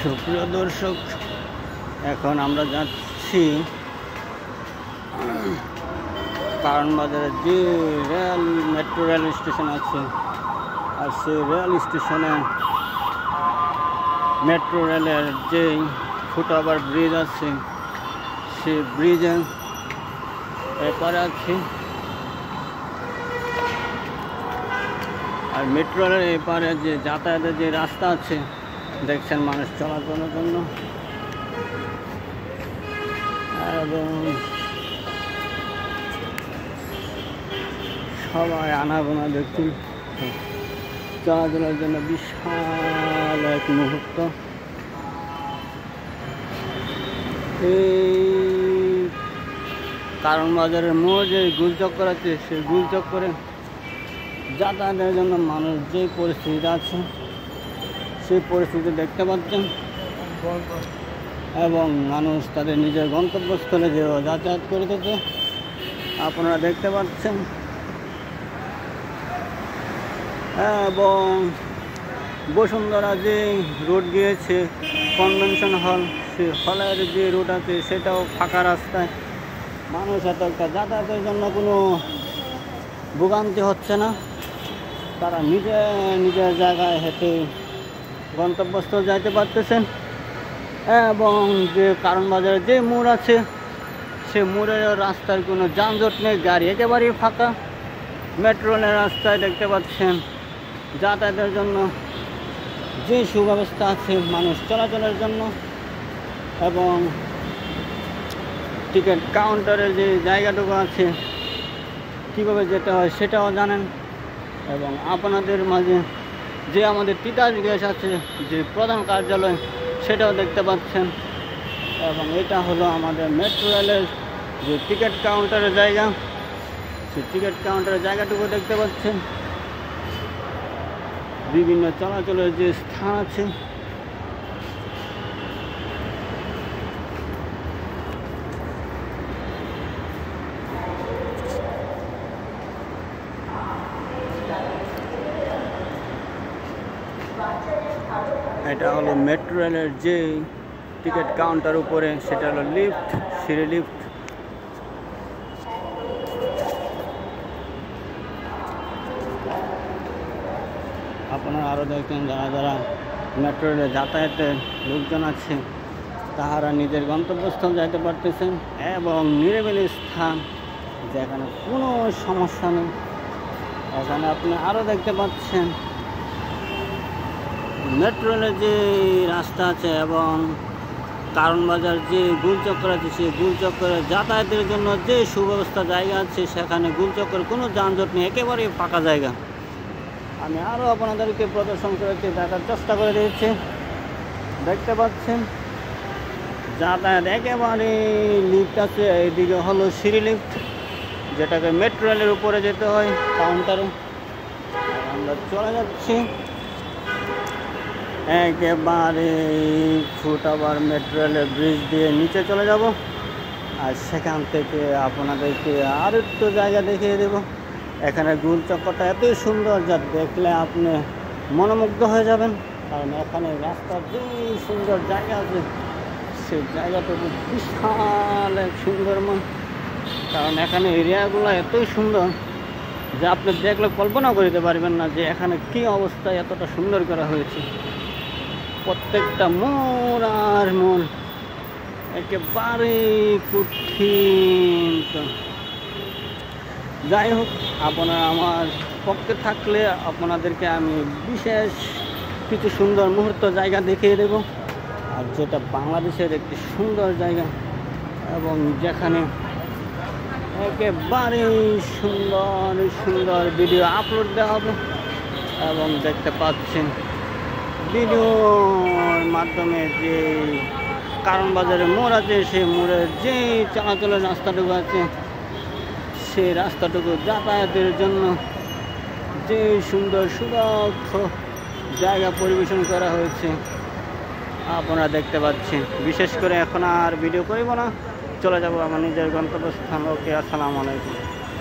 সুপ্রিয় দর্শক, এখন আমরা যাচ্ছি কারণ বাজারে যে মেট্রো রেল স্টেশন আছে, আর সেই রেল স্টেশনে মেট্রো রেলের যে ফুটওভার ব্রিজ আছে, সেই ব্রিজের এপারে আছে। আর মেট্রো রেলের এপারে যে যাতায়াতের যে রাস্তা আছে দেখছেন মানুষ চলাচলের জন্য, এবং সবাই আনাগোনা দেখুন চলাচলের জন্য বিশাল এক মুহূর্ত। এই কারণ বাজারের মোড় যে গোলচক্কর আছে, সেই গোলচক্করে যাতায়াতের জন্য মানুষ যে পরিস্থিতি আছে সেই পরিস্থিতি দেখতে পাচ্ছেন, এবং মানুষ তাদের নিজের গন্তব্যস্থলে যে যাতায়াত করিতেছে আপনারা দেখতে পাচ্ছেন। এবং বসুন্ধরা যে রোড গিয়েছে কনভেনশন হল, সেই হলের যে রোড আছে সেটাও ফাঁকা রাস্তায়, মানুষ এত একটা যাতায়াতের জন্য কোনো ভোগান্তি হচ্ছে না। তারা নিজের জায়গায় হেঁটে গন্তব্যস্থল যাইতে পারতেছেন। এবং যে কারণ বাজারে যে মোড় আছে সে মোড়ের রাস্তার কোনো যানজট নেই, গাড়ি একেবারেই ফাঁকা। মেট্রো রেলের রাস্তায় দেখতে পাচ্ছেন যাতায়াতের জন্য যে সুব্যবস্থা আছে মানুষ চলাচলের জন্য, এবং টিকিট কাউন্টারের যে জায়গাটুকু আছে কীভাবে যেতে হয় সেটাও জানেন। এবং আপনাদের মাঝে যে আমাদের তিতাস গ্যাস আছে যে প্রধান কার্যালয় সেটাও দেখতে পাচ্ছেন। এবং এটা হলো আমাদের মেট্রো রেলের যে টিকিট কাউন্টারের জায়গা, সেই টিকিট কাউন্টারের জায়গাটুকু দেখতে পাচ্ছেন। বিভিন্ন চলাচলের যে স্থান আছে, এটা হলো মেট্রো রেলের যে টিকিট কাউন্টার উপরে, সেটা হলো লিফট, সিঁড়ি লিফট। আপনারা আরও দেখেন যারা মেট্রো রেলে যাতায়াতের লোকজন আছে তাহারা নিজের গন্তব্যস্থল যাইতে পারতেছেন, এবং নিরিবিলি স্থান যেখানে কোনো সমস্যা নেই। এখানে আপনি আরও দেখতে পাচ্ছেন মেট্রো রেলের যে রাস্তা আছে এবং কারণ বাজার যে গোলচক্কর আছে, সেই গোলচক্করের যাতায়াতের জন্য যে সুব্যবস্থা জায়গা আছে সেখানে গোলচক্কর কোনো যানজট নেই, একেবারেই ফাঁকা জায়গা। আমি আরও আপনাদেরকে প্রদর্শন করেছি, দেখার চেষ্টা করে দিয়েছি। দেখতে পাচ্ছেন যাতায়াত একেবারে লিফট আছে, এইদিকে হলো সিঁড়ি লিফট, যেটাকে মেট্রো রেলের উপরে যেতে হয় কাউন্টারে। আমরা চলে যাচ্ছি একেবারে ফুটওভার মেট্রো রেলের ব্রিজ দিয়ে নিচে চলে যাব, আর সেখান থেকে আপনাদেরকে আর একটু জায়গা দেখিয়ে দেব। এখানে গোলচক্করটা এতই সুন্দর যা দেখলে আপনি মনোমুগ্ধ হয়ে যাবেন, কারণ এখানে রাস্তার যে সুন্দর জায়গা আছে সেই জায়গাটুকু বিশাল এক সুন্দরময়। কারণ এখানে এরিয়াগুলো এতই সুন্দর যে আপনি দেখলে কল্পনা করতে পারবেন না যে এখানে কী অবস্থায় এতটা সুন্দর করা হয়েছে। প্রত্যেকটা মোড় আর মোড় একেবারে কঠিন। যাই হোক, আপনারা আমার পক্ষে থাকলে আপনাদেরকে আমি বিশেষ কিছু সুন্দর মুহূর্ত জায়গা দেখিয়ে দেব, আর যেটা বাংলাদেশের একটি সুন্দর জায়গা, এবং যেখানে একেবারে সুন্দর সুন্দর ভিডিও আপলোড দেওয়া হবে। এবং দেখতে পাচ্ছেন ভিডিওর মাধ্যমে যে কারণ বাজারে মোড় আছে, সেই মোড়ের যে চলাচলের রাস্তাটুকু আছে সেই রাস্তাটুকু যাতায়াতের জন্য যে সুন্দর সুদক্ষ জায়গা পরিবেশন করা হয়েছে আপনারা দেখতে পাচ্ছেন। বিশেষ করে এখন আর ভিডিও করব না, চলে যাব আমার নিজের গন্তব্যস্থান। ওকে, আসসালামু আলাইকুম।